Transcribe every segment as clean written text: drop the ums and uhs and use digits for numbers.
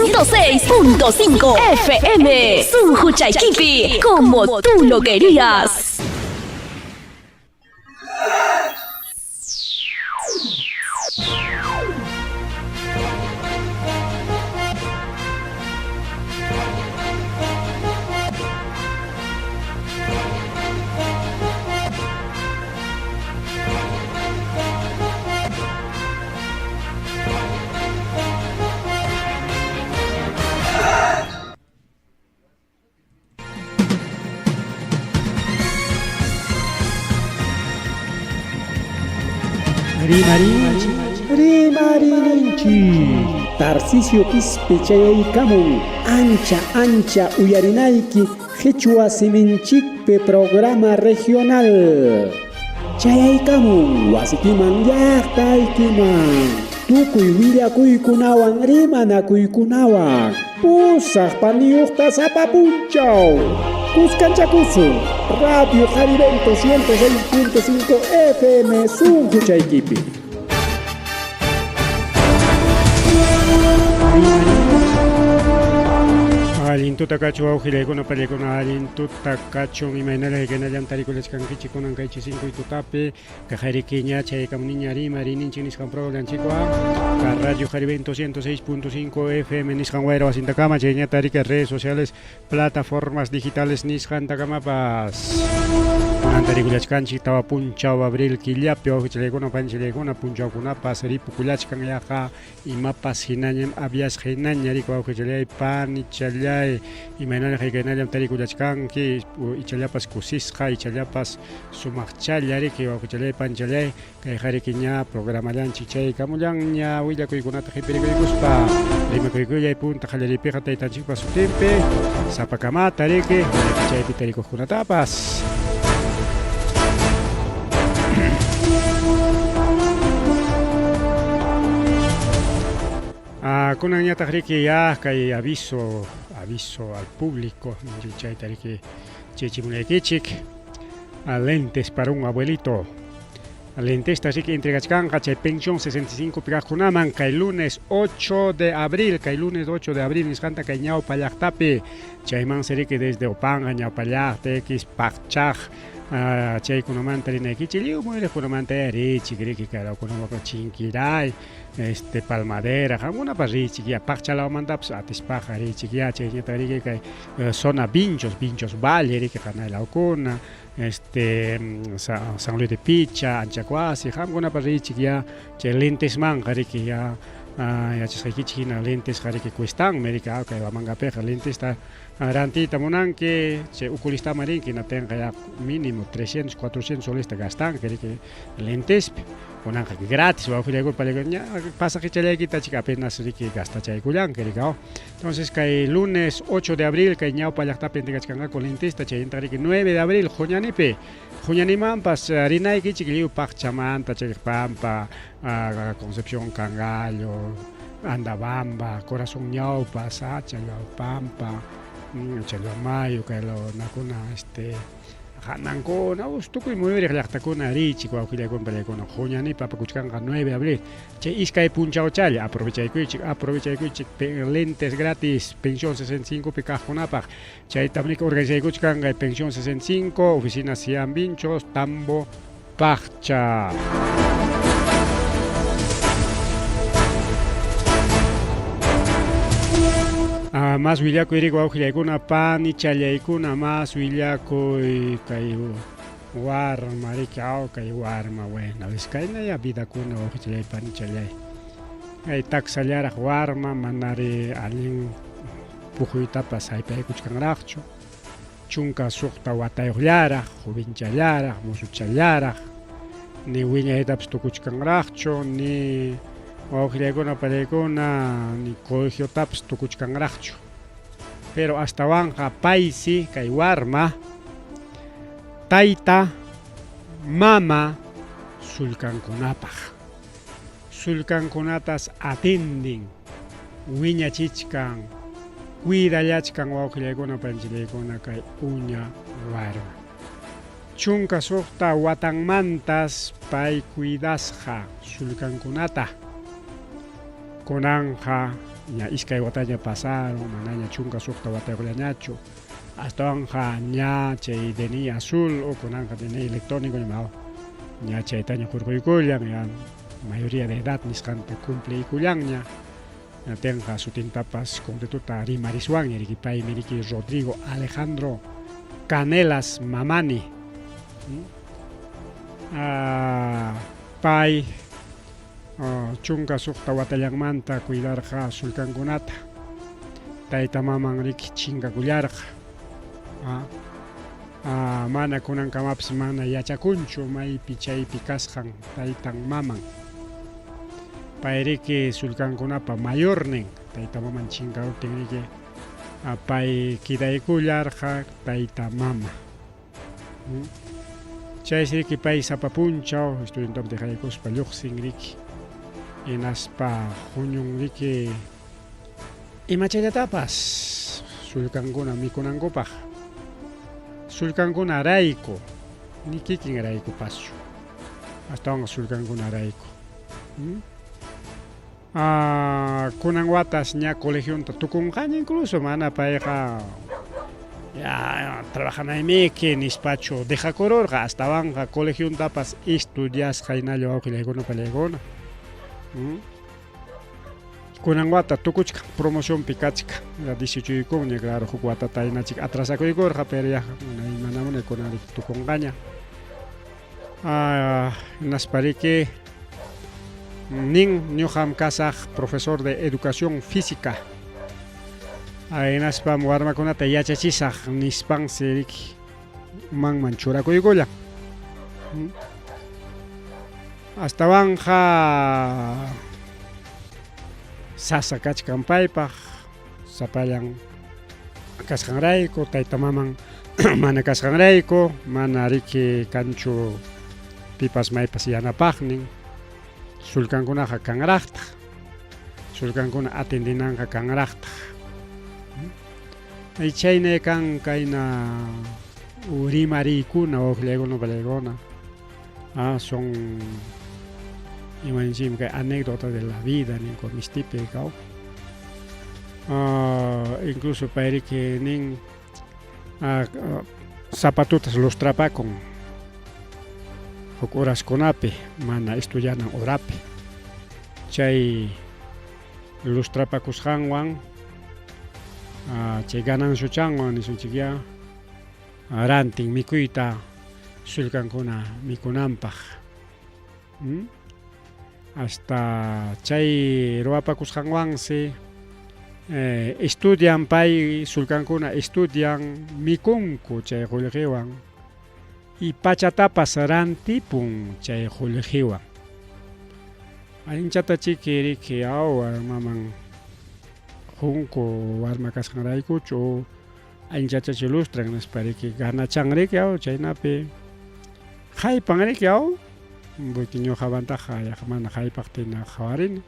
106.5 FM. Sunhuchaikipi, como tú lo querías. Rimarinchi Tarcisio Quispechayaikamun ancha uyarinayki Quechua Siminchikpe programa regional Chayaykamun wasikiman llaqtaykiman tukuy willakuykunawan rimanakuykunawan pusaq paniyuqta sapapunchaw Cuscanchacuzo Radio Jarivento 106.5 FM Sunhuchaikipi. Alintu takachu aujileguna paleguna alintu takachu imainala hegenallam tarikules kankichi kunan kaichi 5 itutape kajarikiña chaykamuniña rimarin chiniskan problemchikwa ka Radio Jarivento 106.5 FM niskan guaira wasintakama chayña tarika redes sociales plataformas digitales niskan takamapas antarikulaskanchik tawa punchaw abril killapi aujileguna panchileguna punchawkunapas ripukulachkan yaqa imapas hinañam avias hinaña riku aujilegay panichalay imaynala haykaynallam tarikulachkanki ichallapas kusisqa ichallapas sumaqchalla riki wawqichalay panchalay kay qharikiña programallanchik chaykamullan ña willakuykunata qhipirikuykuspa rimakuykuyay punta qallaripiqa taytanchikpa sutinpi sapakamata riki chaypi tarikuqkunatapas kunan ñataq riki ya kay aviso al público, lentes para un abuelito. Lentes así que entregachkanqa chay pensión 65 piqaqkunaman kay lunes 8 de abril nisqanta kay ñawpa llaqtapi chayman siriki desde Opanga ñawpa llaqta X paqchaq chaykunamanta rinaykichik liwmuyriqkunamanta richik riki karaykunamanqa Chinkiray Palmadera hamunapas richik ya paqchalamantapas atispaqa richik ya chayñata riki kay zona Vinchos Valle riki qanaylaykuna San Luis de Picha Anchacuasi hamunapas richik ya chay lentesmanqa riki ya yachasqaykichik hina lentes qariki cuestan merika kay Wamangapiqa lentes rantita munanki chay oculistama rinki natinqa ya mínimo 300 400 solista gastanki riki lentespi kunanqa gratis wawqillayku palikuña pasaqichallaykiqa apenas riki gastachaykullanki rika entonces kay lunes 8 de abril kay ñawpa llaqtapi entregachkanqa lentesta chayinta riki 9 de abril Juñanimanpas rinaykichik liw paqchamanta chay Pampa Concepción Cangallo Andabamba Corazón ñawpa Sacha Pampa Chalamayo kaylo nakuna hanankuna tukuy muyuriq llaqtakuna richik wawqillaykuna pallaykuna Juñanipa pakuchkanqa 9 de abril chay iskay punchawchalla aprovechaykuychik lentes gratis pensión 65 pi kaqkunapaq chaytamnik organizaykuchkanqa pensión 65 oficina Cian Vinchos Tambo Paqcha más willakuy riku wawqillaykuna panichalyaykuna más willakuy kay warma riki kay warma bueno kayna vidakuna wawqichalay panichalay kay taksallaraq warma manari allin puquytapas haypaykuchkanraqchu chunka suqta watayuqllaraq jovenchallaraq musuchallaraq ni wiñaytapas tukuchkanraqchu ni wawqillaykuna pallaykuna ni colegiotapas tukuchkanraqchu pero astawanqa paysi kay warma tayta mama sulkankunatas atendin wiñachichkan cuidallachkan wawqillaykuna panchillaykuna kay uña warma chunka suqta watanmantas pay cuidasqa sulkankunata kunanja ña iskay wataña pasaron manaña chunka sukta watayoqllañachu astawan ña chay DNI azul o kunanqa DNI electrónico ñamawa ña chaytaña hurquykullan ya mayoría de edad nisqanta cumpliykullanña ña tenqa sutintapas completuta rimariswanña rikipaymi riki Rodrigo Alejandro Canelas Mamani pay chunka sukta watallanmanta cuidarqa sulkankunata tayta maman riki chinkakullarqa mana kunankamapas mana yachakunchu maypi chaypi kasqan taytan maman pay riki sulkankunapa mayornin tayta maman chinkarutin riki pay kidaykullarqa tayta mama chays riki pay sapa punchaw estudiantamanta qhaykuspa lluqsin riki hinaspa huñun riki imachallatapas sulkankuna mikunankupaq sulkankuna rayku ni kikin raykupaschu astawan sulkankuna rayku kunan watas ña colegionta tukunqaña incluso mana payqa ya trabajanaymi nispachu dejakururqa astawanqa colegiontapas estudiasqa hinallu wawqillaykuna pallaykuna kunan wata tukuchka promocionpi kachka 18 yukkunña claro huk watata hinachik atrasakuykurqa pero ya manamuna kunan tukunqaña hinaspa riki nin ñuqam kasaq profesor de educación física hinaspam warmakunata yachachisaq nispansi riki manman churakuykullan astawanqa sasa kachkan paypaq sapallan kasqanrayku tayta maman mana kasqanrayku mana riki kanchu pipas maypas yanapaqnin sulkankunaqa kanraqtaq sulkankuna atendinanqa kanraqtaq chayna kan kayna rimariykuna wawqillaykuna pallaykuna son imanchinmi kay anécdota de la vida ninko mistipi kaw incluso pay riki nin zapatutas lustrapakun huk horaskunapi mana estudianan horapi chay lustrapakusqanwan chay gananshuchanwan nisunchikya rantin mikuyta sulkankuna mikunanpaq hasta chay ruwapakusqanwansi estudian pay sulkankuna estudian mikunku chay colegiowan y pachatapas rantipun chay colegiowan anchata chiki riki warmaman junku warma kasqanraykuchu anchachachi lustran nispa riki ganachan riki chaynapi haypan riki porque ñuqawantaqa mana haypaqtina qawarini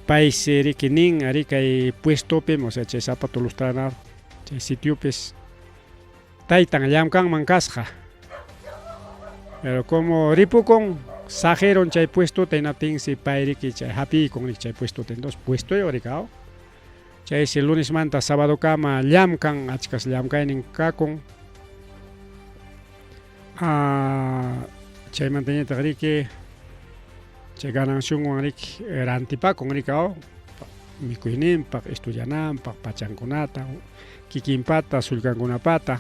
paysi riki nin ari kay puestopi o sea chay zapato lustranado chay sitiopis taytan llamkanman kasqa pero como ripukun sajeron chay puestota hinatinsi pay riki chay hapikun riki chay puestota entonces puestoyo riki chay si lunes manta sábado kama llamkan achkas llamkaynin kakun chay mantañataq riki chay ganansiyunwan riki rantipakun riki mikuyninpaq estudiananpaq pachankunata kikinpata sulkankunapata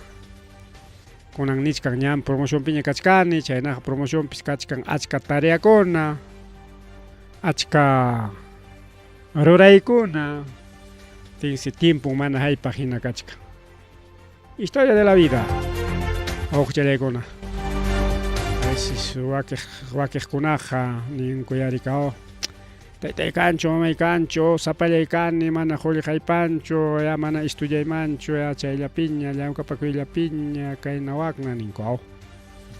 kunan nichkan ñam promocionpiña kachkani chaynaqa promocionpis kachkan achka tareakuna achka ruraykuna tinsi tiempo mana haypaq hina kachka historia de la vida awqchallaykuna veces wakiqkunaqa ninkuyarika taytay kanchu mamay kanchu sapallay kani mana quli haypanchu ya mana estudiaymanchu ya chayllapiña llamkapakuyllapiña kayna waqna ninku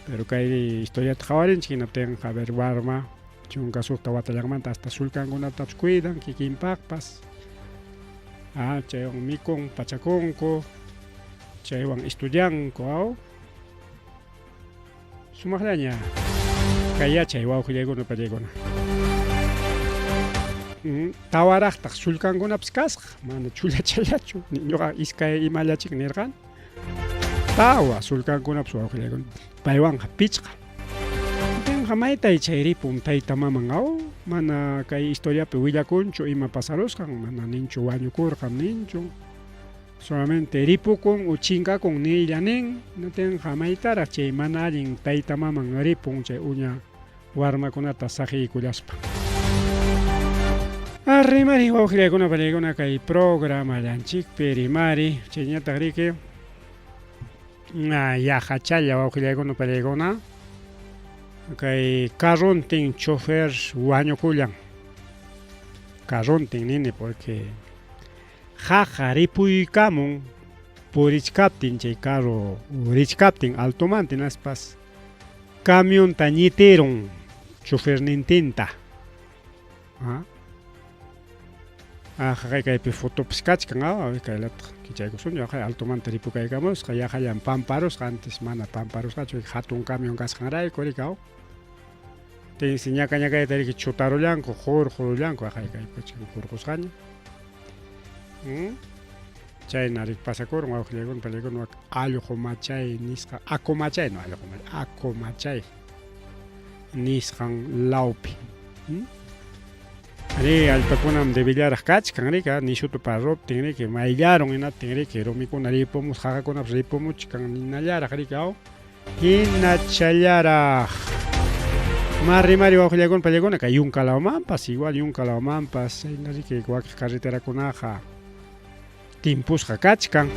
pero kay historiata qawarinchik hinaptinqa a ver warma chunka sukta watallanmanta hasta sulkankunatapas cuidan kikinpaqpas chaywan mikun pachakunku chaywan estudianku sumaqllaña kaya chay wawqillaykuna pallaykuna. Tawaraqtaq sulkankunapas kasqa mana chulachallachu ñuqa iskay imallachik nirqani. Tawa sulkankunapas wawqillaykuna paywanqa pichqa. Tenqa maytay chay ripun tayta maman mana kay historiapi willakunchu ima pasarusqan mana ninchu wañukurqan ninchu. Solamente ripukun o chinkakun nilla nin tenqa maytaraq chay mana allin tayta maman ripun chay uña warmakunata saqiykullaspa. Arrimari wawqillaykuna pallaykuna kay programallanchikpi rimari chayñataq riki yaqachalla wawqillaykuna pallaykuna kay karruntin chofer wañukullan. Karruntin nini porque jaja ripuykamun purichkaptin chay carro richkaptin altomanta naspas camionta ñitirun chofernintinta. Kaypi fotopas kachkan kaylataq kichaykusun kay altomanta ripukaykamusqa yahallan pamparusqa antes mana pamparusqachu hatun camion kasqanrayku rika tinsi ñaka ñakayta riki chutarullanku hurqurullanku kaypacha hurqusqaña. Chayna pasakurun wawqillaykuna pallaykuna allqu machay nisqa aku machay no allqu machay aku machay nisqan lawpi. Ari allpakunam debillaraq kachkan rika nishuta parruptin riki mayllaron hinatin riki rumikuna ripumus qaqakunapas ripumuchkan ninallaraq rika hinachallaraq. Marrimari wawqillaykuna pallaykuna kay Yunkalawmanpas igual Yunkalawmanpas chayna riki wakiq carreterakunaqa timpusqa kachkan.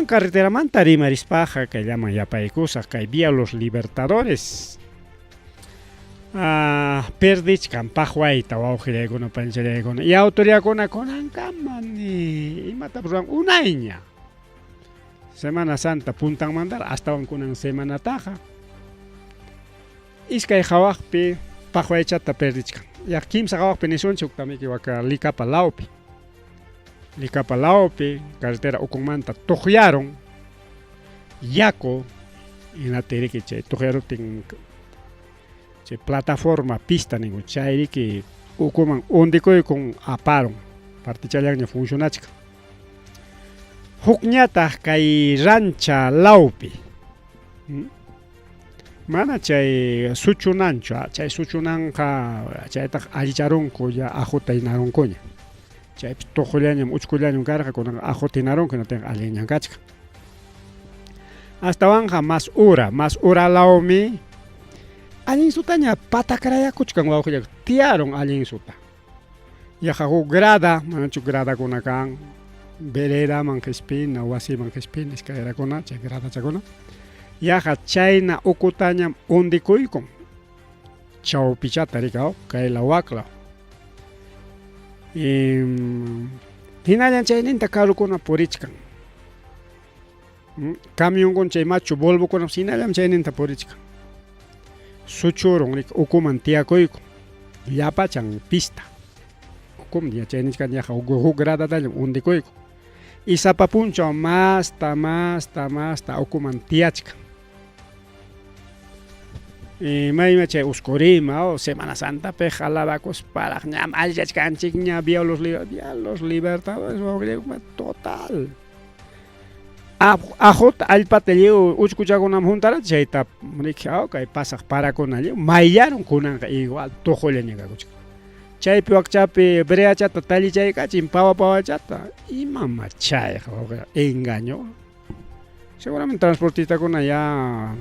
Carreteramanta rimarispaqa kayllaman yapaykusaq kay Vía Los Libertadores. Perdichkan paqwayta wawqillaykuna panchallaykuna y autoridadkuna kunankamani imatapas ruran unayña. Semana Santa puntanmantar astawan kunan semanataqa iskay qhawaqpi paqwaychata perdichkan. Ya kimsa qhawaqpi nisunchik tamiki waka Likapa lawpi. Likapa lawpi carretera ukunmanta tuqllaron yaku inatiriki chay tuqllarutin chay plataforma pista ningu chayriki ukuman undikuykun aparun partichallaña funcionachka. Hukñataq kay rancha lawpi mana chay suchunanchu chay suchunanqa chaytaq allicharunku ya ajuta hinarunkuña. Chay tuqullañam uchkullañam karqa kunan ajutinarunku natin alliñan kachka. Astawanqa mas ura lawmi allin sutaña patakrayakuchkan wawqillayku tiyaron allin suta. Yaqa huk grada manachu gradakuna kan veredaman qhispina wasiman qhispina iskayrakuna chay gradachakuna. Yaqa chayna ukutañam undikuykun chawpichata rikaw kayla waklaw. Hinallan chayninta carrukuna purichkan. Camionkuna chay machu Volvokunapas hinallan chayninta purichkan. Suchurun ukuman tiyakuykun llapachan pista. Ukuman chayninchkan yaqa huk gradatallam undikuykun. Y sapapunchaw masta ukuman tiyachkan. Mayma chay uskurima o Semana Santa pe jalabakus para ñam allachkanchik ña Vía Los Libertadores total. Ajut allpata lliw uchkuchakunam juntara chayta rikhaw kay pasaq parakuna lliw mayllaron kunanqa igual tuqullañakakuchka. Chaypi wakchapi breachata tallichaykachin pawachata imama chay engaño. Seguramente transportistakuna ya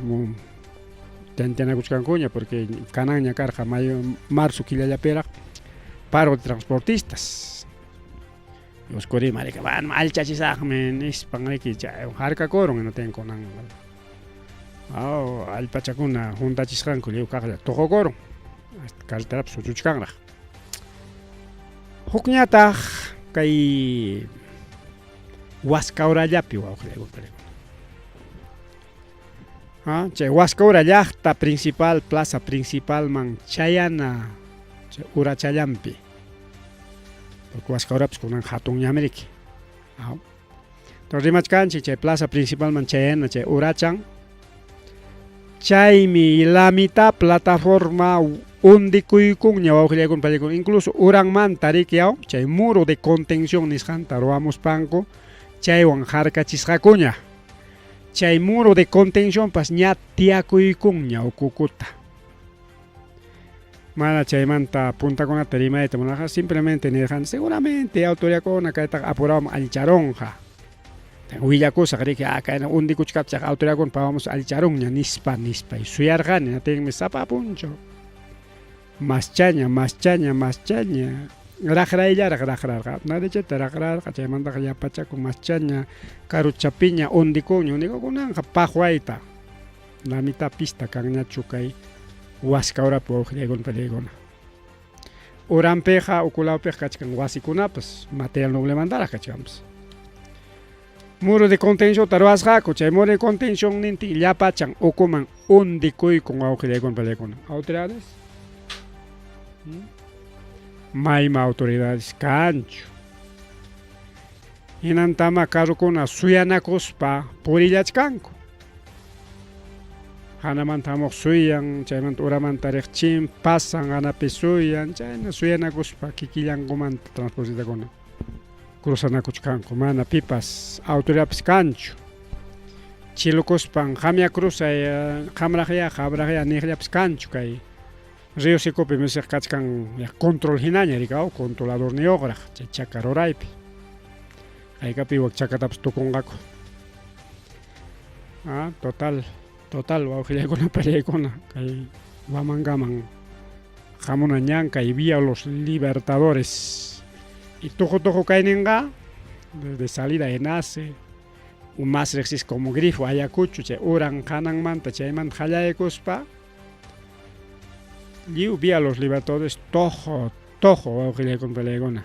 tantanakuchkankuña porque kananña karqa mayo marzo kilallapiraq paro de transportistas. Uskurima rika van alchachisaqmi nispan riki chay harkakurun hinatin kunan alpachakuna juntachisqanku lliw kaqlla tuqukurun carreterapi suchuchkanraq. Hukñataq kay Huascaurallapi wawqillaykuna. Chay Huascaura llaqta principal plaza principalman chayana chay urachallampi. Porque Huascaurapas kunan hatun riki. Entonces rimachkanchik chay plaza principalman chayana chay urachan chaymi la mitad plataforma undikuykun wawqillaykuna pallaykuna incluso uranmanta rikyao chay muro de contención nisqanta ruwamos panku chaywan harkachisqakuña chay muro de contención pas ña tiakuykunña ukukuta mana chaymanta puntakunata rimayta munaqa simplemente nirqan seguramente autoridadkuna kayta apurawan allicharonqa willakusaq riki kayna undikuchkata autoridadkuna pawamos allicharunña nispa suyarqani natinmi sapapunchu maschaña raqrayllaraq raqrarqa narichita raqrarqa chaymantaqa yapachakun maschaña karuchapiña undikukunanqa paqwayta la mitad pista kanñachu kay waskaurapi wawqillaykuna pallaykuna uranpiqa ukulawpiqa kachkan wasikunapas material noblemantaraq kachkanpas muro de contención ruwasqaku chay muro de contención nintin llapachan ukuman undikuykun wawqillaykuna pallaykuna autoridades mayma autoridades kanchu hinantama karukuna suyanakuspa purillachkanku hanamanta hamuq suyan chaymanta uramanta riqchin pasan anapi suyan chayna suyanakuspa kikillankumanta transportistakuna cruzanakuchkanku mana pipas autoridadpis kanchu chilukuspan hamya cruzay hamraqya niqllapis kanchu kay Río Secopi misiq kachkan control hinaña rikao controlador niyuqraq chay chaka ruraypi kaykapi wak chakatapas tukunqaku total wawqillaykuna pallaykuna kay wamankaman hamuna ñankay vía los libertadores y tuqu kayninqa de salida enace más riqsis como grifo Ayacucho chay uran hananmanta chaymanta qallaykuspa lliw vía los libertadores tojo wawqillaykuna pallaykuna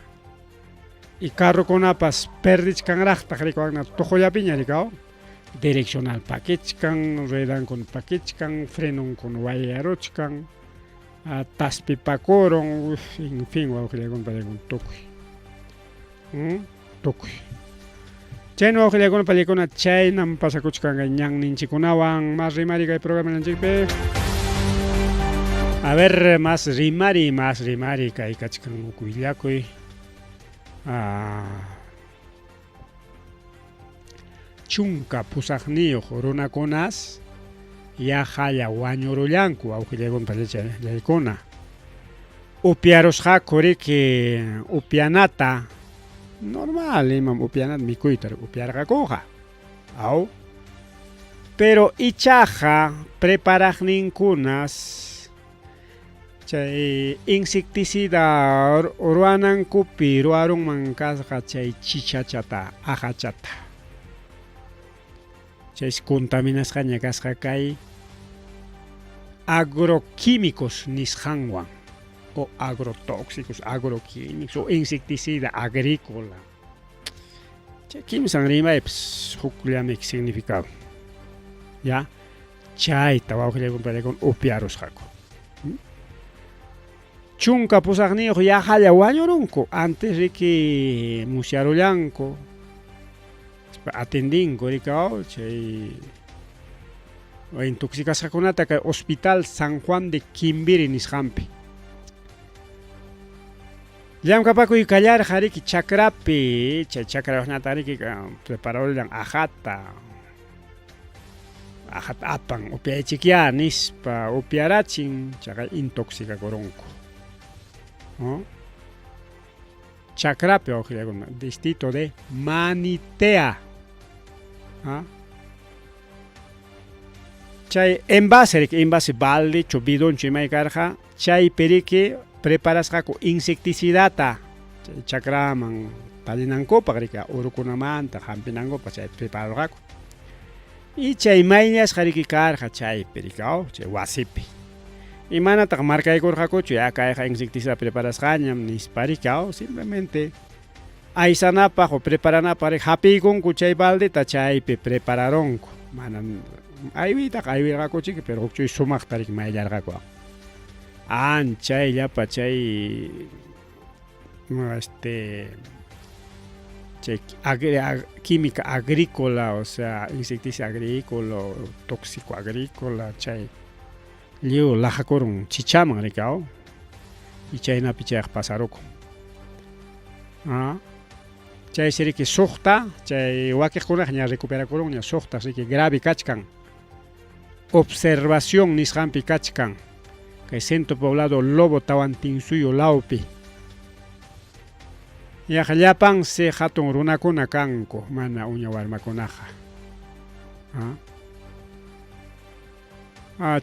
y carrukunapas perdichkanraqtaq rikuwanna tojollapiña rikao direccional pakichkan ruedankuna pakichkan frenonkuna wayaruchkan taspipakurun en fin wawqillaykuna pallaykuna tukuy chayna wawqillaykuna pallaykuna chaynan pasakuchkanqa ñanninchikunawan más rimari kay programananchikpi a ver más rimari kay kachkan ukuyllakuy chunka pusaqniyuq runakunas yajalla wañurullanku wawqillaykuna pallaykuna upiarusqaku riki upianata normal imam upianata mikuyta upiarqakuqa aw pero ichaqa preparaqninkunas chay insecticida ruwanankupi ruwarunman kasqa chay chichachata ajachata chay contaminasqaña kasqa kay agroquímicos nisqanwan o agrotóxicos agroquímicos o insecticida agrícola chay kimsan rimaypis hukllamek significado ya chayta wawqillaykuna pallaykuna upiarusqaku chunka pusaqniyuq yajalla wañurunku antes riki musyarullanku atendinku rikao chay intoxicasqakunata kay hospital San Juan de Quimbiri nisqanpi llamkapakuy kallarqa riki chakrapi chay chakrapñata riki prepararullan ajata apan upiaychikya nispa upiarachin chaqay intoxicakurunku chakrapi wawqillaykuna distrito de Manitea chay envase baldechu bidonchu imay karqa chaypi riki preparasqaku insecticidata chay chakraman tallinankupak riki urukunamanta hampinankupaq chay prepararqaku y chay mayllasqa riki karqa chaypi rikao chay wasipi imanataq markaykurqakuchu kayqa insecticida preparasqañam nispa rikao simplemente aysanapaq o preparanapaq hapiykunku chay baldeta chaypi prepararunku manan aywirqakuchiki pero hukchuy sumaqta riki mayllarqaku anchayllapa chay química agrícola, o sea, insecticida agrícola, tóxico agrícola, chay. Liu lajakorun chichaman rikao. Y chay na pichayaq pasaruko. Chay siriki suqta, chay wakiqkunaq ña recuperakurun ña suqta siriki grave kachkan. Observación nisqanpi kachkan. Kay centro poblado Lobo Tawantinsuyo laupi. Llapan se hatun runakuna kanku mana uña warmakunaqa.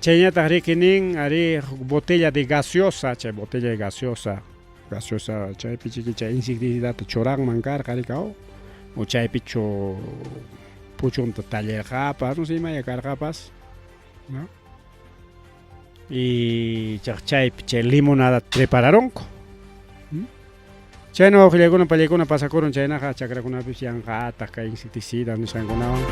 Chayñataq rikinin ari botella de gaseosa, chay botella de gaseosa chaypi chay insecticidata churanman karqa rikao. O chaypichu puchunta tallerqapas, no sé imaya karqapas, ¿no? Y chaypi chay limonada prepararonku. Chayna wawqillaykuna pallaykuna pasakurun chaynaqa chakrakunapish yanqata kay insecticida nisqankunawan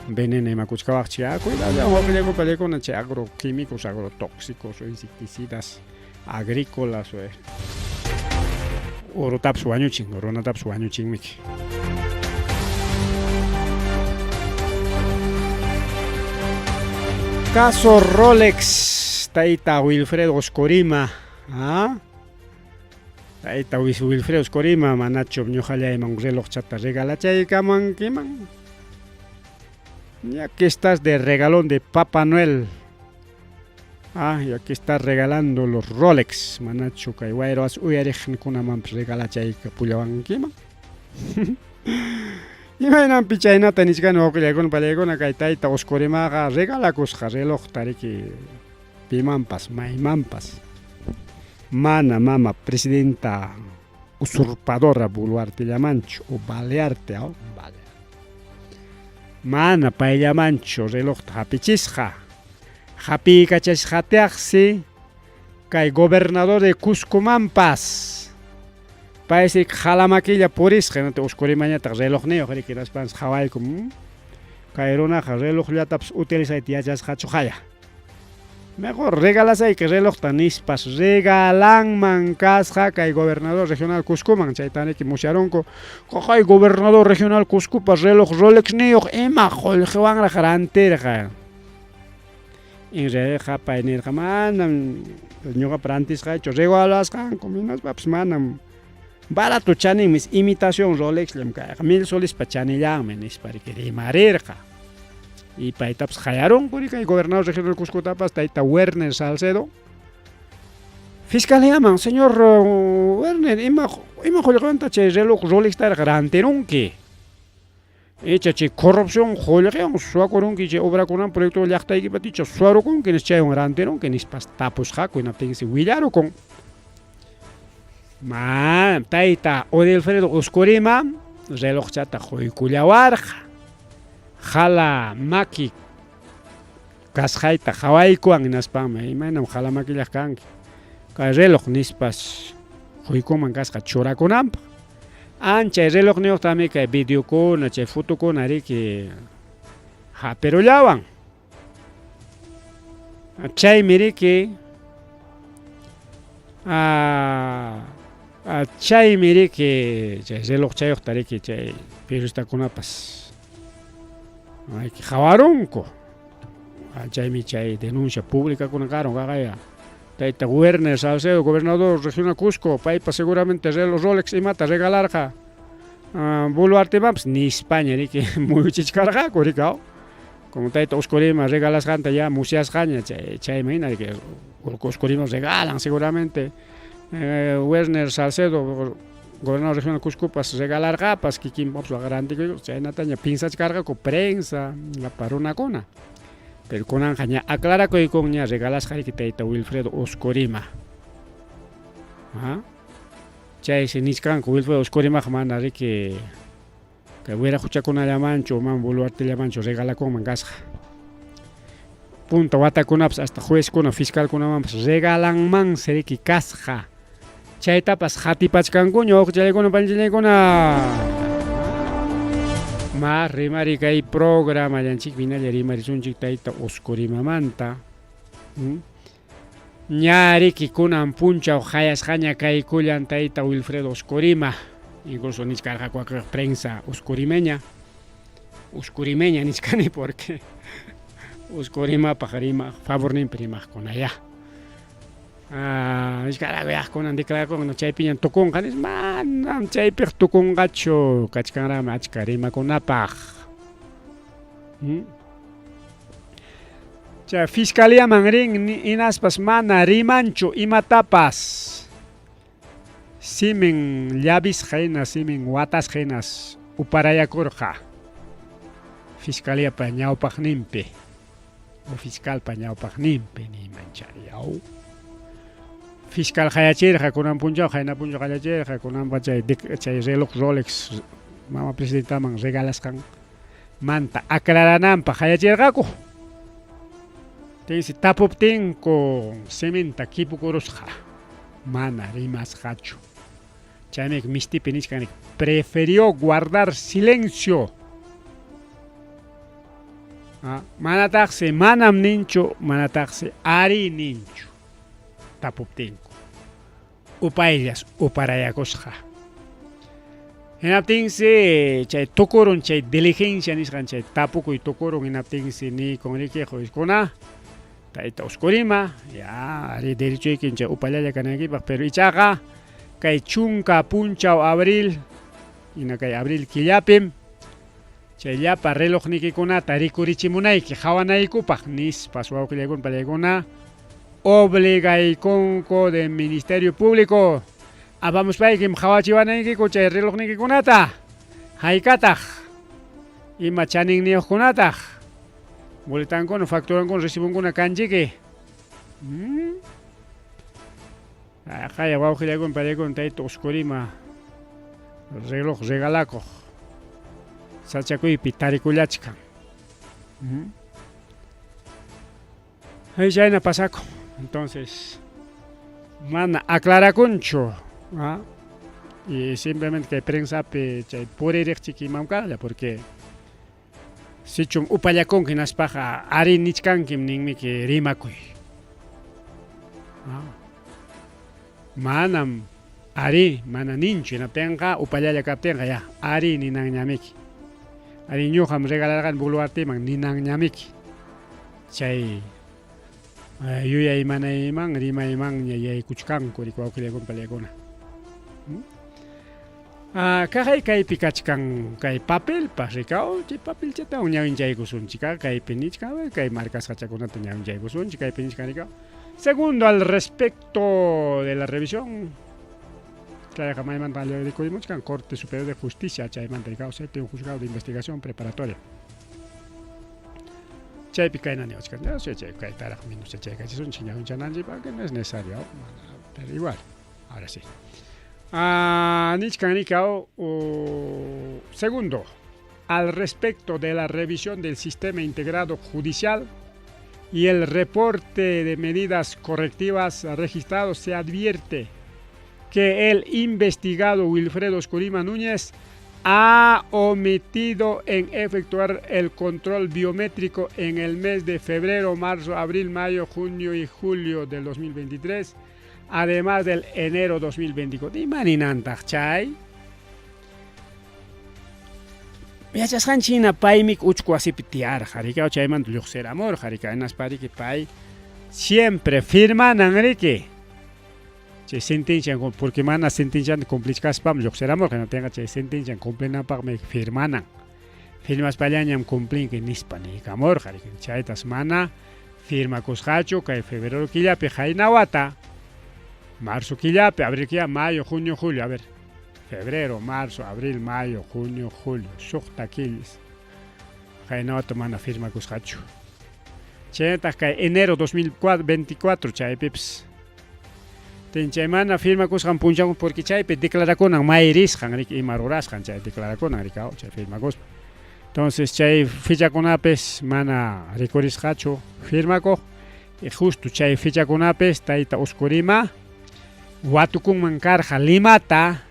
veneno imakuchkawaqchi cuidado wawqillaykuna pallaykuna chay agroquímicos, agrotóxicos o insecticidas agrícolas urutapish wañuchin, runatapish wañuchinmiki. Caso Rolex tayta Wilfredo Oscorima, Tayta Wilfredo Oscorima manachu ñuqallayman relojchata regalachaykamankiman. Ya que estás de regalón de Papá Noel, ya que estás regalando los Rolex, manachu kay wayruas uyariqkunamanpas regalachayka pullawankiman. Imaynanpi chaynata niskani wawqillaykuna pallaykuna kay tayta Oscorimaqa regalakusqa relojta riki pimanpas maymanpas. Mana mama presidenta usurpadora Boluartellamanchu o Balearte, Mana payllamanchu relojta hapichisqa. Hapi kachasqatiaqsi kay gobernador de Cuscomanpas. Parece que jalamaquilla purisqa nata Oscorimañataq relojniyuq riki naspanpas hawaykum. Kay runaqa relojllatapas utilizayta yachasqachu haya. Mejor regalasay que relojta nispas regalanman kasqa kay gobernador regional Cuscoman chaytaniki musharonku kay gobernador regional Cuscopas reloj Rolex niyuq ima qullqiwanraq rantirqa. Inreqa paynirqa manam ñuqapa rantisqaychu regalasqanku minaspapas manam barato chaninmis imitación Rolex llam kayqa 1000 solispa chanillanmi nispa riki rimarirqa. Y paytapas hayaronku kay gobernador regional Cuscotapas tayta Werner Salcedo. Fiscaliaman, señor Werner, ima qullqiwanta chay reloj Rolextarqa rantirunki. Chay corrupción qullqiwan suwakurunki chay obrakunaman proyecto llaqtaykipaticha suwarukunki nis chaywan rantirunki nispas tapusqaku hinaptinsi willarukun. Tayta Odelfredo Oscorima relojchata quykullawarqa. Jala maki kasqayta hawaykuwan hinaspanmi imaynam jala makillaq kanki. Kay reloj nispas quykuman kasqa churakunanpaq. Chay reloj niyuqtami kay videokuna, chay fotokuna riki hapirullawan. Chaymi riki chay reloj chayuqta riki chay periodistakunapas hawarunku. Chaymi chay denuncia pública kunakarun qaqaya. Tayta Werner Salcedo, gobernador regional Cusco, paypa seguramente reloj Rolex imata regalarqa Boluartemanpas ni España riki muyuchichkarqaku rikao. Como tayta Oscorima regalasqanta ya musyasqaña chaymi hina riki Oscorima regalan seguramente Werner Salcedo, gobernador regional Cuscopas regalarqapas kikinpas garantiku chaynataña pinsachkarqaku prensa laparunakuna. Pero kunanqa ña aclarakuyku ña regalasqa riki tayta Wilfredo Oscorima. Chaysi nisqanku Wilfredo Oscorimaqa mana riki kay wira huchakunallamanchu man Boluartellamanchu regalakunman kasqa. Punta watakunapas hasta juezkuna fiscalkunamanpas regalanmansi riki kasqa. Chaytapas hatipachkankuña wawqichallaykuna panchallaykuna. Rimari kay programa llanchikpi hinalla rimarisunchik tayta Oscorimamanta. Ña riki kunan punchaw hayasqaña kaykullan tayta Wilfredo Oscorima. incluso niscarqa cuaca prensa uscurimeña niscani porque uscurima pajarima favor nin prima con allá niscarqa yaqkunan declararqun no chaypiñan tukunqanis manam chaypiq tukunqachu kachkanrami achka rimakunapaq chay fiscaliaman rin hinaspas mana rimanchu imatapas simin llavis hinas simin watas hinas uparayakurqa fiscaliapa ñawpaqninpi o fiscalpa ñawpaqninpi nimanchayaw fiscal hayachirqa kunan punchaw hayna punchaw hayachirqa kunanpa chay reloj Rolex mama presidentaman regalasqan manta aclarananpaq hayachirqaku tinsi tapuptin con cementa kipukurusqa mana rimasqachu chaymi mistipi nisqani prefirió guardar silencio manataqsi manam ninchu manataqsi ari ninchu tapuptinku upayllas uparayakusqa hinaptinsi chay tukurun chay diligencia nisqan chay tapukuy tukurun hinaptinsi ni con riquejo iskuna tayta uskurima ya ari derechoykin chay upallalla kanankipaq pero ichaqa kay chunka punchaw abril hina kay abril killapim chay llapa relojnikikunata rikurichimunayki hawanaykupaq nispas wawqillaykuna pallaykuna obligaykunku del Ministerio Público apamuspaykim hawachiwanaykiku chay relojnikikunata haykataq ima chaninniyoqkunataq boletankuna facturankuna recibonkuna kanchiki Kaya wawqillaykuna pallaykuna tayta uskurima reloj regalakuq sachakuypi tarikullachkan chayna pasako entonces mana aclarakunchu y simplemente kay prensapi chay puririqchiki imamkalla porque sichun upallakunki hinaspaqa ari nichkankim ninmiki rimakuy manam ari mana ninchu hinaptinqa upallalla kaptinqa ya ari ninanñamiki ari ñuqam regalarqan buluartiman ninanñamiki chay yuyay manayman rimaymanña yaykuchkanku riku wawqillaykuna pallaykuna kaqay kaypi kachkan kay papelpas rikaw chay papelchata ñawinchaykusunchik kaypi nichkan kay markasqachakunata ñawinchaykusunchik kaypi nichkan rikaw segundo al respecto de la revisión chayqa maymanta rikurimuchkan Corte Superior de Justicia chaymanta rikaw séptimo juzgado de investigación preparatoria chaypi kayna niwachkan chay kaytaraq minusta chaykachisunchik ñawinchananchikpa que no es necesario pero igual ahora sí nichkan rikaw segundo al respecto de la revisión del sistema integrado judicial y el reporte de medidas correctivas registrados se advierte que el investigado Wilfredo Oscurima Núñez ha omitido en efectuar el control biométrico en el mes de febrero, marzo, abril, mayo, junio y julio del 2023, además del enero 2024. Imaninantaq chay yachasqanchina paymik uchku wasipi tiyarqa rikaw chaymanta lluqsiramurqa rika hinaspariki pay siempre firmanan riki chay sentencia porque mana sentencianta cumplishkaspam lluqsiramurqa hinaptinqa chay sentencia cumplinanpaqmi firmanan firmaspallañam cumplinki nispa nikamurqa riki chaytas mana firmakusqachu kay febrero killapi hayna wata marzo killapi abril killapi mayo junio julio a ver febrero, marzo, abril, mayo, junio, julio, sukta killis. Haynawato mana firma kusqachu. Chaytaq kay enero 2024 chaypips. Chay mana firma kusqan punchawan porque chaypi declarakunan mayrisqan riki ima rurasqan chay declarakunan rikaw chay firma kuspa. Entonces chay fichakunapis mana rikurisqachu firmakuq y justo chay fichakunapis tayta Oscurima watukunman karqa Limata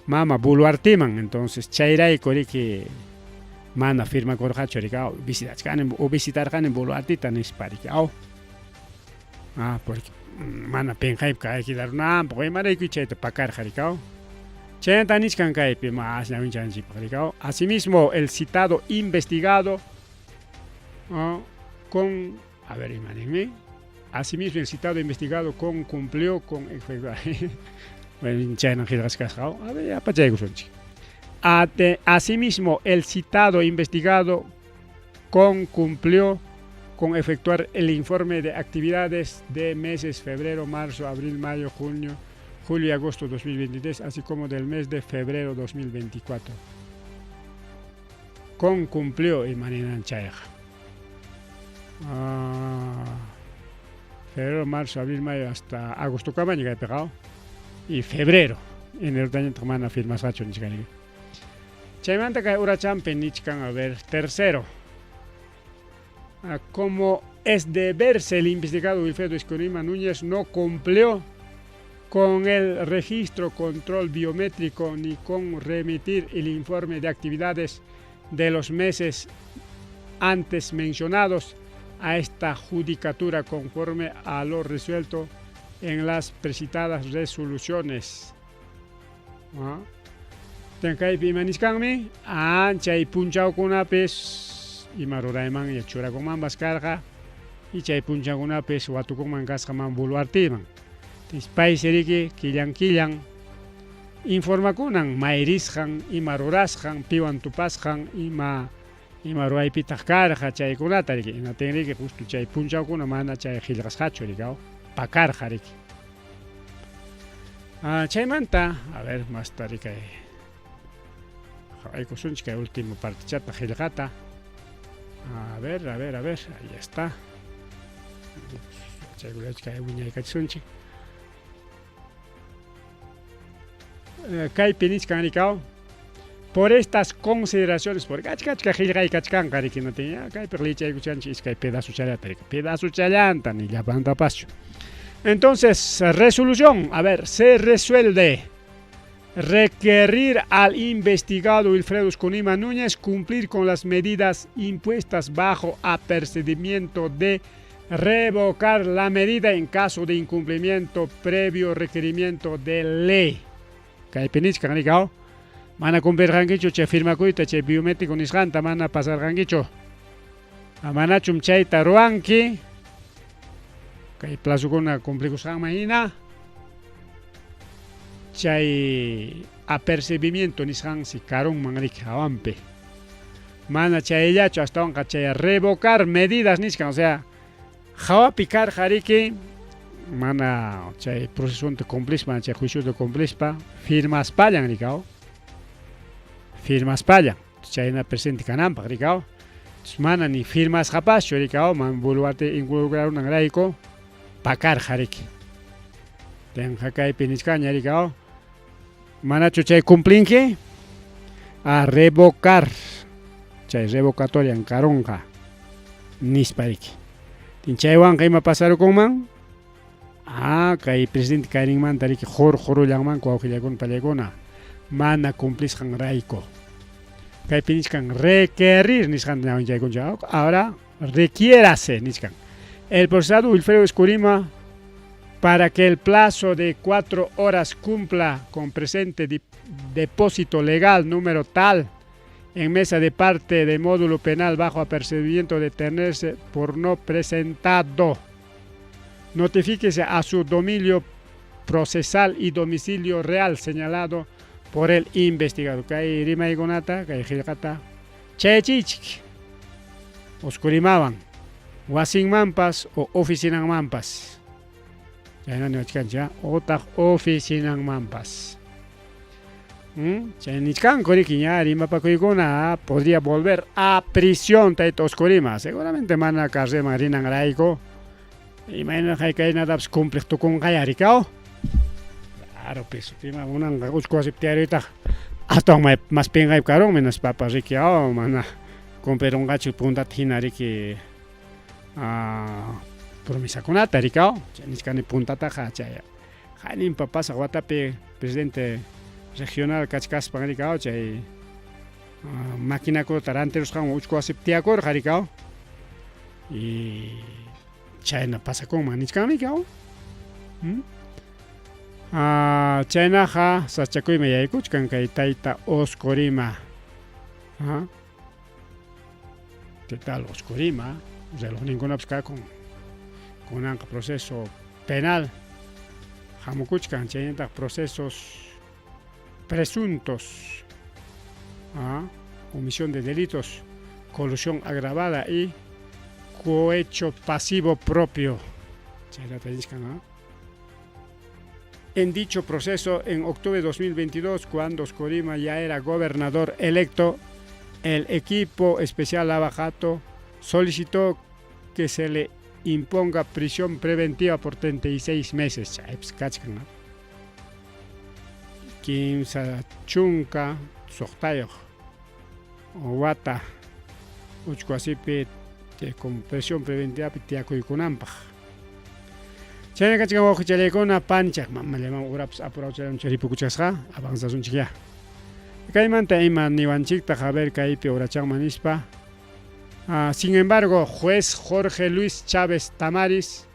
mama buluartiman entonces chayrayku riki mana firma kurqachu rikaw visitarqani buluartita nispa rikaw porque mana penqaypi kaykidarunanpaq imarayku chayta pakarqa rikaw Asimismo, el citado investigado asimismo el citado investigado cumplió con asimismo el citado investigado cumplió con efectuar el informe de actividades de meses febrero, marzo, abril, mayo, junio, julio y agosto 2023, así como del mes de febrero 2024. Cumplió y manera chayaja. Febrero, marzo, abril, mayo, hasta agosto cabaña que he pegado. Y febrero, en el año tomando firmas hacho ni siquiera. Chaymanta que ura champion nichkan, a ver, tercero. Como es de verse, el investigado Wilfredo Escurima Núñez no cumplió con el registro control biométrico ni con remitir el informe de actividades de los meses antes mencionados a esta judicatura conforme a lo resuelto en las precitadas resoluciones. Tenkay pimaniskanmi chay punchao kunapis imarurayman yachurakunman baskarqa y chay punchakunapis watukunman kasqaman buluartiman. Pay seriki killan informakunan mayrisqan ima rurasqan piwan tupasqan ima ruraypitaq karqa chaykunata riki inatin riki justo chay punchaukuna mana chay qillqasqachu rikaw pakarqa riki. Chaymanta a ver más tarika aykusunchik kay último partichata qillqata. A ver, ahí está. Por estas consideraciones, por entonces, resolución, a ver, se resuelve requerir al investigado Wilfredo Escurima Núñez cumplir con las medidas impuestas bajo apercibimiento de revocar la medida en caso de incumplimiento previo requerimiento de ley. Kaypinichka kanikao mana cumplir rangicho che firma kuita che biométrico nisqanta mana pasar rangicho. Amana chumchayta ruanki kay plazo kuna cumplicusqanman hina chay apercibimiento nisqan si karun manrik hawampe mana chayllacho hasta onqa chay revocar medidas nisqan, o sea hawapi karqariki mana chay proceso de cumplispa chay juicio de cumplispa firmas pallan rikao firmas pallan chayna presente kananpaq rikao mana ni firmas hapaschu rikao man buluarte involucrar unan rayko pakarqariki ten hakaypi nisqaña rikao manachu chay cumplinki a revocar chay revocatoria karunqa nispariki tin chaywanqa ima pasarukunman kay presidente kayninmanta riki jurullanmanku awqillakuna pallaykuna mana cumplisqan rayku kaypi nisqan requerir nisqanta ñawinchaykunchik ahora requiérase nisqan el procesado Wilfredo Escurima para que el plazo de 4 horas cumpla con presente depósito legal número tal en mesa de parte de módulo penal bajo apercibimiento de tenerse por no presentado. Notifíquese a su domicilio procesal y domicilio real señalado por el investigado. Kay rimaykunata, kay qillqata chaychichik Oscurimaban wasinmanpas o oficinanmanpas. Otaq oficinanmanpas. Podría volver a prisión Taito Oscurima. Seguramente mana carrema rinan raico. Imagina que hay nada completo con Gayaricao. Claro, pues, una usco aceptaría hasta más penga y caro menos papas riquiao, mana. Comprar un gacho punta tinari que promesa con ataricao. Chaniscani punta taja chaya. Janin papas aguatape presidente regional Cachcas Pangaricao, chay máquina con taranteros con usco aceptiacor jaricao. Y chay no pasa con manichcamicao. Chaynaqa sachakuyma yaykuchkan kay tayta Oscorima. ¿Qué tal Oscorima? Relojninkunapas kakun kunanqa proceso penal hamukuchkan chaynataq procesos presuntos, comisión de delitos, colusión agravada y cohecho pasivo propio. En dicho proceso, en octubre de 2022, cuando Oscorima ya era gobernador electo, el equipo especial Lava Jato solicitó que se le imponga prisión preventiva por 36 meses. Kimsa chunka soqtayoq wata uchkuasipi con presión preventiva tiakuykunanpaq. Chayna kachkan wawqichalaykuna panchaq mamallayman urapas apurachayman ripukuchasqa avanzasunchik ya. Kaymanta ima niwanchiktaq a ver kaypi urachanman nispa. Sin embargo, juez Jorge Luis Chávez Tamaris,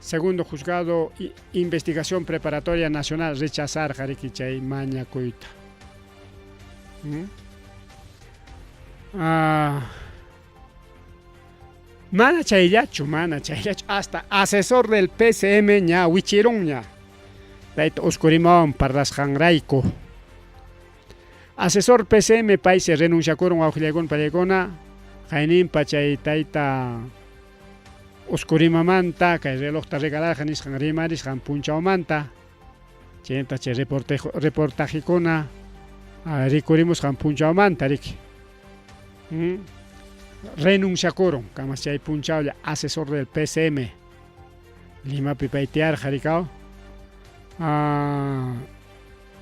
segundo juzgado investigación preparatoria nacional, rechazar jariki chay mañakuyta. Mana chayllachu, hasta asesor del PCM ña wichiron ña. Taita Oscorimawan parlasqanrayku. Asesor PCM paise renunciakuron wawqillaykuna pallaykuna qayninpa chay tayta Oscorimamanta kay relojta regalarqa nisqan rimarisqan punchawmanta chayta chay reportajikuna rikurimusqan punchawmanta riki. Renunciakuron kamas chay punchawlla asesor del PCM Limapi paytiarqa rikao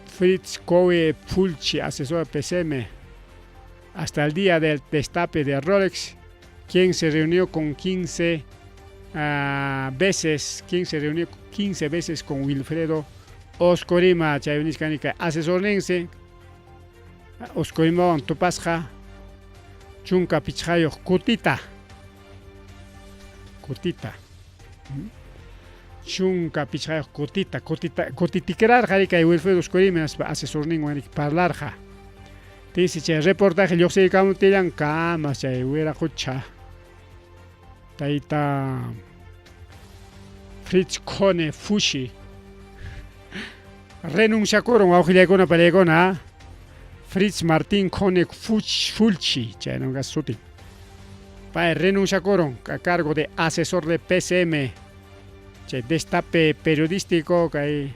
Fritz Kowe Pulchi, asesor del PCM, hasta el día del destape de Rolex, quien se reunió con 15 veces con Wilfredo Oscorima, chayuniscanica asesorense, Oscorima Tupasja, Chunca Pichayo, Kutita. Chunca Pichayo, Kutitikerar, Jarika y Wilfredo Oscorima, asesorning, parlarja. Dice che reportaje yo sé que tiran camas chay huera cocha taita Fritz Kone Fushi renunciakuron wawqillaykuna pallaykuna Fritz Martín Kone Fulchi chay no gasuti pa renunciakuron a cargo de asesor de PCM chay destape periodístico kay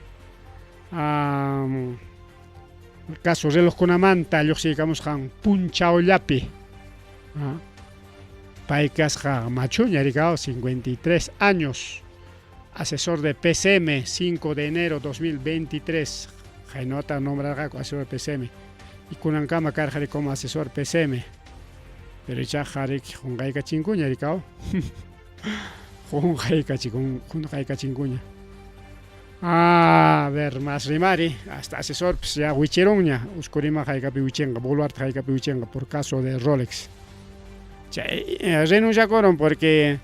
el caso de los Conamanta, los sigamos han punchao yapi. Paikas Machuña, 53 años, asesor de PCM, 5 de enero 2023. Jainota nombrará asesor de PCM. Y Kunankama Karjari como asesor PCM. Pero ya Jarik Jungaika Chinguña, Ricao. Jungaika Chinguña. A ver, más rimari, hasta asesor, pues ya Wicheroña, Oscorima Jaikapi Wichenga, Boluarte Jaikapi Wichenga, por caso de Rolex. Renunciaron porque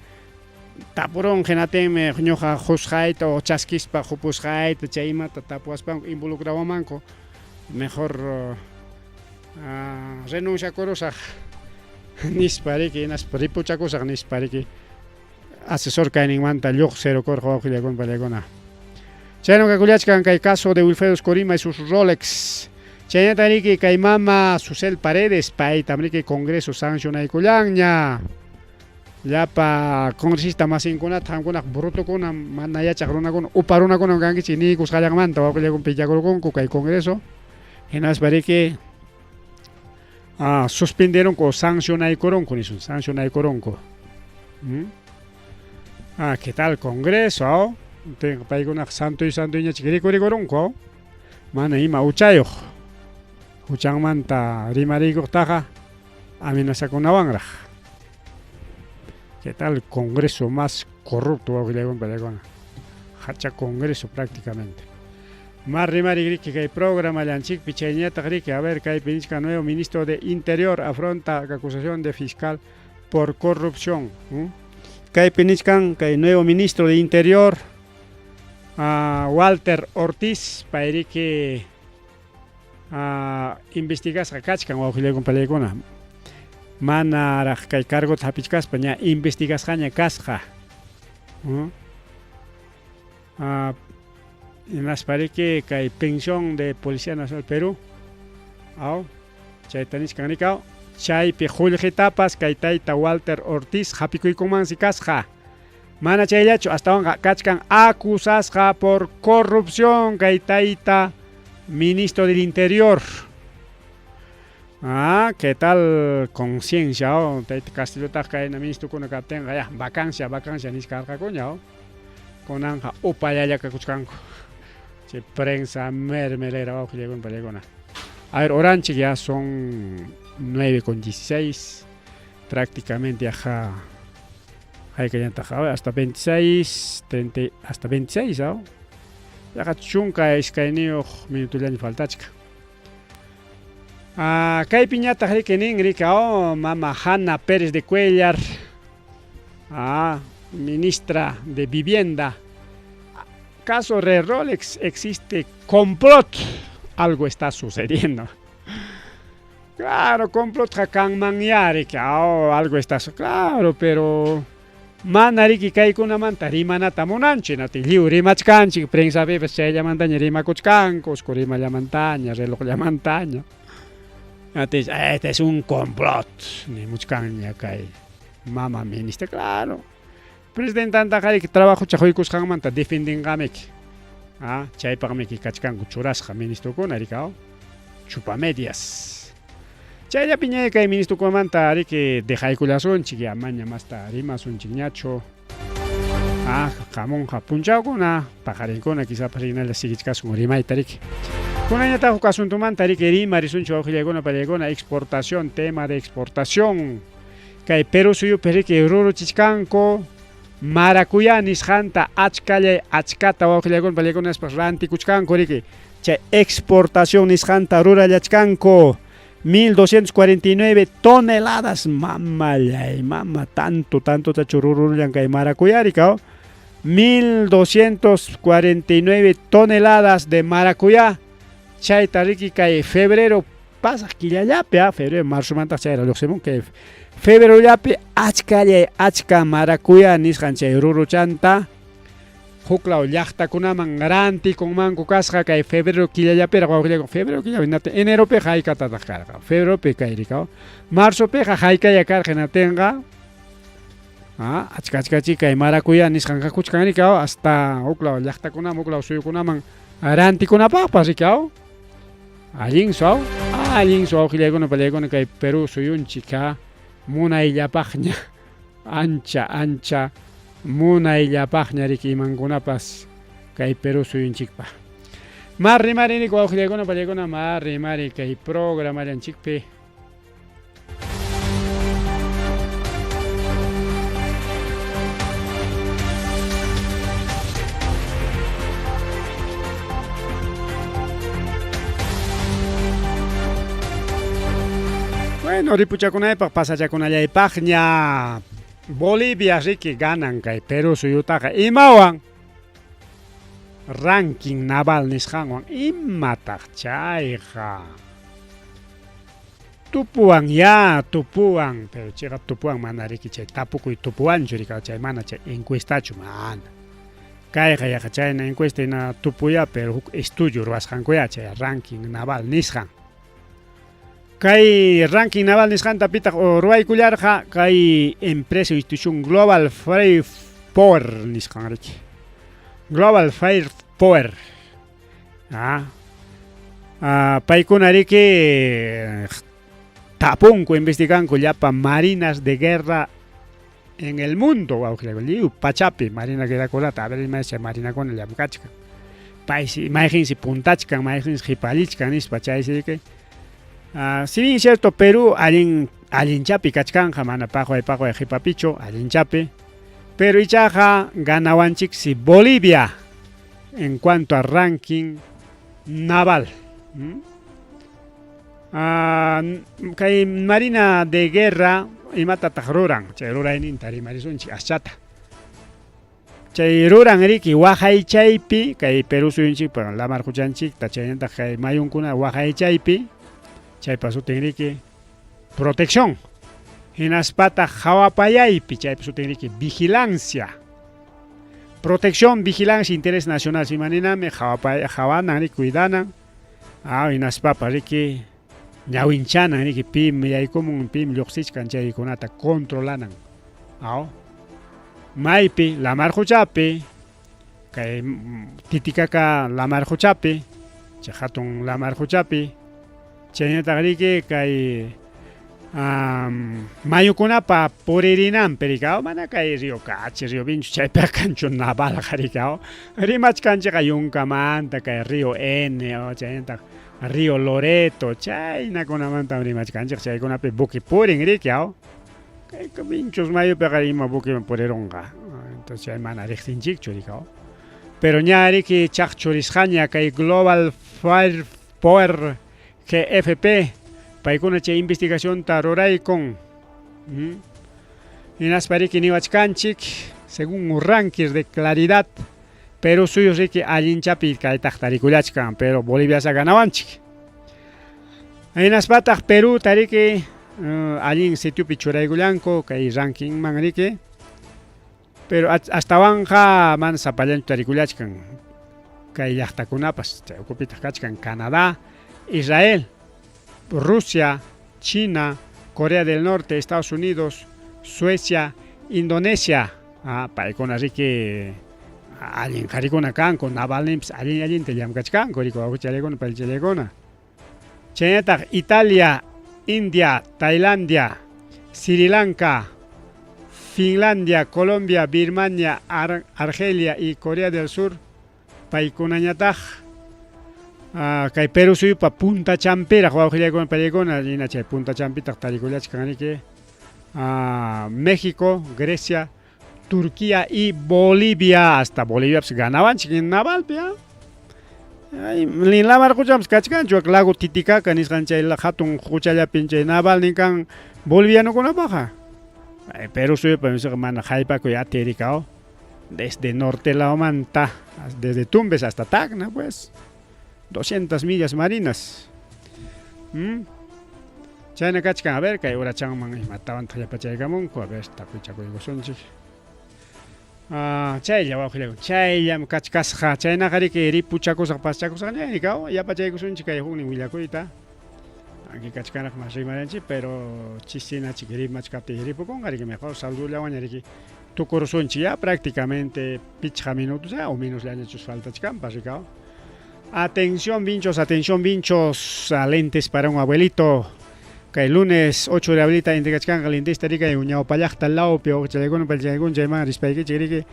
Tapuron, Genateme, Ñoja, Joshait o Chasquispa, Jopushait, Chaima, Tapuaspan, involucrado manco. Mejor renunciaron a Nispariki, Nasparipuchacos, Nispariki, asesor Kainimanta, Log, Cero Corjo, Gilegon, Palegona. Chayno kakuliachkan kay caso de Wilfredo Oscorima y sus Rolex. Chayna tariki kay mama Susel Paredes pay tamriki Congreso sancionaykullaña. Llapa congresista masinkunata hankunak brutukuna manayachaq runakuna uparunakuna kankichik nikusqallanmanta wawqillaykuna pillakurunku kay Congreso. Hinas pariki suspendieron ko sancionaykurunku nisun sancionaykurunku. ¿Qué tal Congreso? Tengo paiguna santo ña chiquirikurikuronko mana ima uchayoq uchanmanta rimarikuqtaqa amenazakunawanraq. ¿Qué tal Congreso más corrupto wawqillaykuna pallaykuna? Hacha Congreso prácticamente. Más rimarikrik kay programa llanchikpi chayñataq riki a ver kaypi nisqa nuevo ministro de Interior afronta acusación de fiscal por corrupción. Kaypi nisqan kay nuevo ministro de Interior Walter Ortiz pairiki investigasqa kachkan wawqillaykuna palaykuna manaraq kay cargota hapichkaspa ña investigasqaña kasqa hinaspariki kay pensión de Policía Nacional Perú chayta nishkanrikaw chaypi qullqitapas kay tayta Walter Ortiz hapikuykunmansi kasqa mana chayllachu astawan kachkan acusasqa por corrupción kay tayta Ministro del Interior. ¿Qué tal conciencia? Tayta Castillotaqa kayna ministro kuna kaptenqa ya vacancia niskarqakuña kunanqa upallalla kakuchkanku chay prensa mermelera wawqillaykuna palaykuna. A ver, oranchik ya son 9:16 prácticamente ajá hasta 26, 30, hasta 26, ya chunka iskayniyuq minutullaña faltachka. Kay piñata rika mama Hanna Pérez de Cuellar, ministra de Vivienda. Caso de Rolex, existe complot, algo está sucediendo. Claro, complot hakanmanyari que algo está claro, pero manariki kaykunamanta rimanata munanchik liw rimachkanchik prensapipas chayllamantaña rimakuchkanku usku rimallamantaña relojllamantaña este es un complot nimuchkanña kay mama ministra. Claro, presidentanta que trabajo chaquykusqanmanta defendinqamiki chaypaqmiki kachkanku churasqa ministrokuna rika chupamedias. Chayllapi ña kay ministrokunamanta riki dejaykullasunchik ya maña masta rimasunchik ñachu qamunqa punchawkuna paqarinkuna quizá parinalla sigichkasun rimayta riki kunañataq huk asuntumanta riki rimarisunchik wawqillaykuna palaykuna exportación, tema de exportación kay Perú suyupi riki ruruchishkanku maracuya nisqanta achkata wawqillaykuna palaykunaspas rantikuchkanku riki chay exportación nisqanta rurallachkanku 1249 toneladas, mama tanto chururullan kay maracuyarika 1249 toneladas de maracuyá chayta riki kay febrero pasa killallapi febrero marzo manta chayra lluqsimun kay febrero llapi achka maracuyá nisqan chay ruruchanta huklaw llaqtakunaman rantikunmanku kasqa kay febrero killallapira wawqillaykuna febrero killapi eneropi haykatataq karqa febreropi kayrika marzopiqa haykalla karqa natinqa achka kay maracuyá nisqanqa kuchkanrika hasta huklaw llaqtakunaman huklaw suyukunaman rantikunapaqpas rika allinsu wawqillaykuna palaykuna kay Perú suyunchik munayllapaqña ancha munayllapaqña riki imankunapas kay Perú suyunchikpa marrimari wawqillaykuna palaykuna marrimari kay programallanchikpi bueno ripuchakunaypaq pasachakunallaypaqña Bolivia riki ganan kay Perú suyutaqa imawan ranking naval nisqanwan imataq chayqa tupuwan pero chayqa tupuwan mana riki chay tapukuy tupuwanchu rika chay mana chay encuestachu mana kayqa yaqa chayna encuesta hina tupuya pero huk estudio ruwasqankuya chay ranking naval nisqan. Kay ranking naval nisqanta pitaq ruwaykullarqa kay empresa institución Global Fire Power nisqan riki Global Fire Power paykuna riki tapunku investiganku llapa marinas de guerra en el mundo wawqillaykuna pachapi marina guerrakunata a ver imaycha marinakuna llapan kachkan paysi imayjinsi puntachkan imayjinsi qhipallichkan nispa chaysi riki si bien es cierto, Perú allinchapi kachkanja mana paqway hipapichu allinchapi, pero ichaja ganawanchik si Bolivia en cuanto a ranking naval. Kay marina de guerra imatataq ruran, chay rurayninta rimarisunchik aschata. chay ruran riki wajay chaypi kay Perú suyunchik para la marjuchanchik tachayanta kay mayunkuna wajay chaypi chay pasutin riki protección hinaspata hawapayaypi chay pasutin riki vigilancia protección vigilancia interés nacional simaniname hawanan riki cuidanan hinaspapa riki ñawinchanan riki pim yaykumun pim lluqsichkan chaykunata controlanan maypi la marjuchapi kay titikaka la marjuchapi chay hatun la marjuchapi chaynata riki kay mayukunapa puririnanpi rikaw mana kay río Cachi río Vinchu chaypi kanchu naval rikaw rimachkanchik yunkamanta kay río N chaynata río Loreto chaynakunamanta rimachkanchik chaykunapi buki purin rikaw Vinchos mayo pegarima buki purironga entonces hay mana riktinchikchu rikaw pero ñari ki chaqchurisqaña kay Global Fire Power GFP paykuna chay investigación ta ruraykun hinaspariki niwachkanchik según rankings de claridad Perú suyos riki allinchapi kaytaq tarikullachkan pero Bolivia sa ganawanchik hinaspataq Perú tariki allin sitiopi churaykullanku kay ranking man riki pero hastawanja man sapallanchu tarikullachkan kay llaqtakunapas chay ukupitaq kachkan Canadá, Israel, Rusia, China, Corea del Norte, Estados Unidos, Suecia, Indonesia paykuna riki allin qarikuna kanku navalnipas allin tellamkachkanku riki wawqicharaykuna paycharaykuna chaynataq Italia, India, Tailandia, Sri Lanka, Finlandia, Colombia, Birmania, Argelia y Corea del Sur paykunañataq kay Perú suyupa Punta Champira wawqillaykuna pallaykuna allina chay Punta Champitaq tarikullachkan riki México, Grecia, Turquía y Bolivia hasta Bolivia pues ganawanchik navalpi la marjuchapas kachkanchu lago Titicaca nisqan chay hatun huchallapi chay naval ninkan bolivianukunapaqa Perú suyupa mana haypakuy atirikaw desde norte laomanta desde Tumbes hasta Tacna pues 200 millas marinas chayna kachkan a ver kay urachanman imatawan thallapachaykamunku a ver tapuchakuykusunchik chaylla wawqillaykuna chayllam kachkasqa chaynaqa riki ripuchakusaq paschakusaqña rikaw yapachaykusunchik kay huknin willakuyta aquí kachkanaq mas rimaranchik pero chisinachik rimachkaptin ripukunqa riki mejor saludullawanña riki tukurusunchik ya prácticamente pichqa minutos o menos llañachus faltachkanpas rikaw atención vinchos lentes para un abuelito kay lunes 8 de abril integachkan lentista rika ñawpallaqta lawpi wawqichaykuna pallchaykuna chayman rispaykichik riki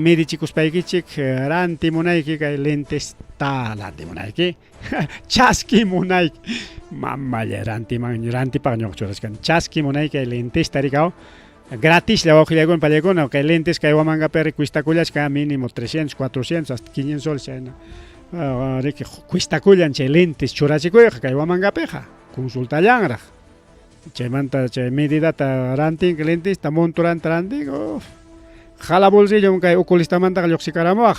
medichikuspaykichik rantimunayki kay lentesta rantimunayki chaskimunayki mamalla rantipaq ñuqchurashkani chaskimunayki kay lentesta rikaw gratis la wawqillaykuna pallaykuna kay lentes kay wamankapi ricuistakullachka mínimo 300, 400 hasta 500 soles chayna riki cuistakullan chay lentes churachikuyqa kay wamankapiqa consultallanraq chaymanta chay medidata rantin lentista monturanta rantin jala bolsillo kay oculistamantaqa lluqsikaramuwaq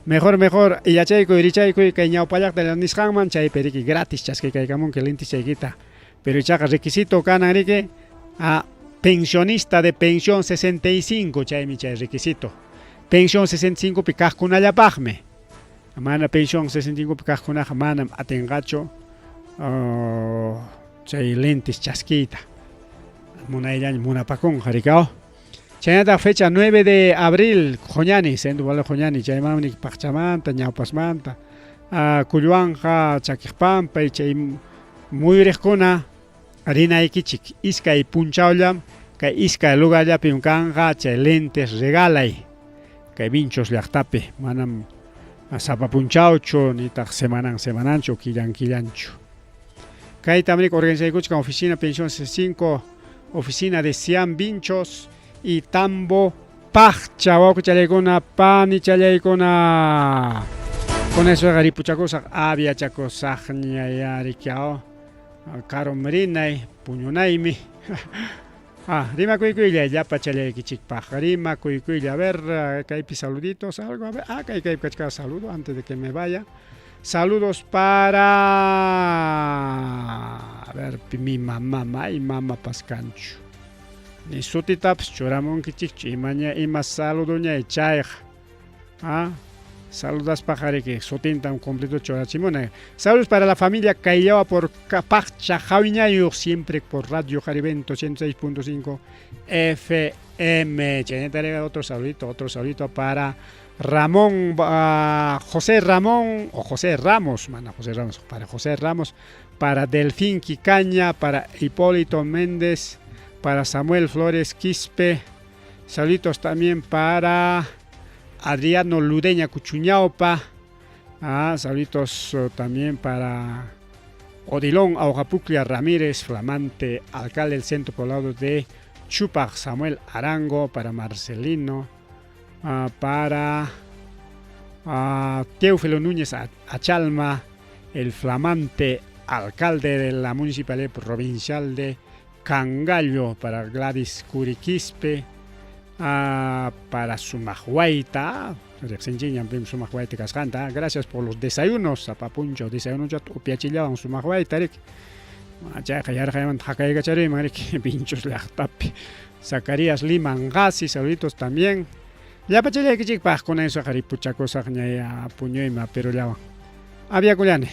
mejor yachaykuy richaykuy kay ñawpallaqta nisqanman chaypi riki gratis chaskikaykamunki lentes chaykita pero ichaqa requisito kanan riki pensionista de pensión 65 chaymi chay requisito pensión 65 pi kaqkunallapaqmi mana pensión 65 pi kaqkunaqa manam atinqachu chay lentes chaskita munayllaña munapakunqa rikaw chaynata fecha 9 de abril qoñani sendu wala qoñani chaymanta paqchamanta ñawpasmanta kulluwanqa chakiqpampay chay muyuriqkuna rinaykichik iskay punchawllam kay iskay lugarllapi kanqa chay lentes regalay kay Vinchos llaqtapi manam sapapunchawchu nitaq semananchu killanchu kay tamrik organizaykuchkan oficina pensión 65 oficina de Siam Vinchos y Tambo Paqcha wawqichallaykuna panichallaykuna con eso ripuchakusaq aviachakusaqña ya rikaw karum rinay puñunaymi Rima Cuicuilla, ya pachale kichikpaj. Rima Cuicuilla, a ver, Caipi, saluditos, algo, a ver, Caipi, cachca, saludo antes de que me vaya. Saludos para, a ver, mi mamá y mamá Pascancho. Ni sutitaps, choramon kichikchi, imaña, ima saludoña y chaej. Saludos para que sotinta un completo chorachimona. Saludos para la familia Callao por Capacha Javiñayo, siempre por Radio Jaribento 106.5 FM. Otro saludito para Ramón, José Ramón, o José Ramos, para José Ramos, para Delfín Quicaña, para Hipólito Méndez, para Samuel Flores Quispe. Saluditos también para Adriano Ludeña Cuchuñaupa. Saluditos también para Odilón Aujapuclia Ramírez, flamante alcalde del centro poblado de Chupac, Samuel Arango, para Marcelino, para Teófilo Núñez Achalma, el flamante alcalde de la municipalidad provincial de Cangallo, para Gladys Curiquispe, para Sumahuaita, gracias por los desayunos, Papuncho, desayunos ya piachillaban Sumahuaita, pinchos Zacarías Lima Ngasi, saluditos también. Ya pachale que con eso jaripucha cosa puño y ma pero ya había culiane.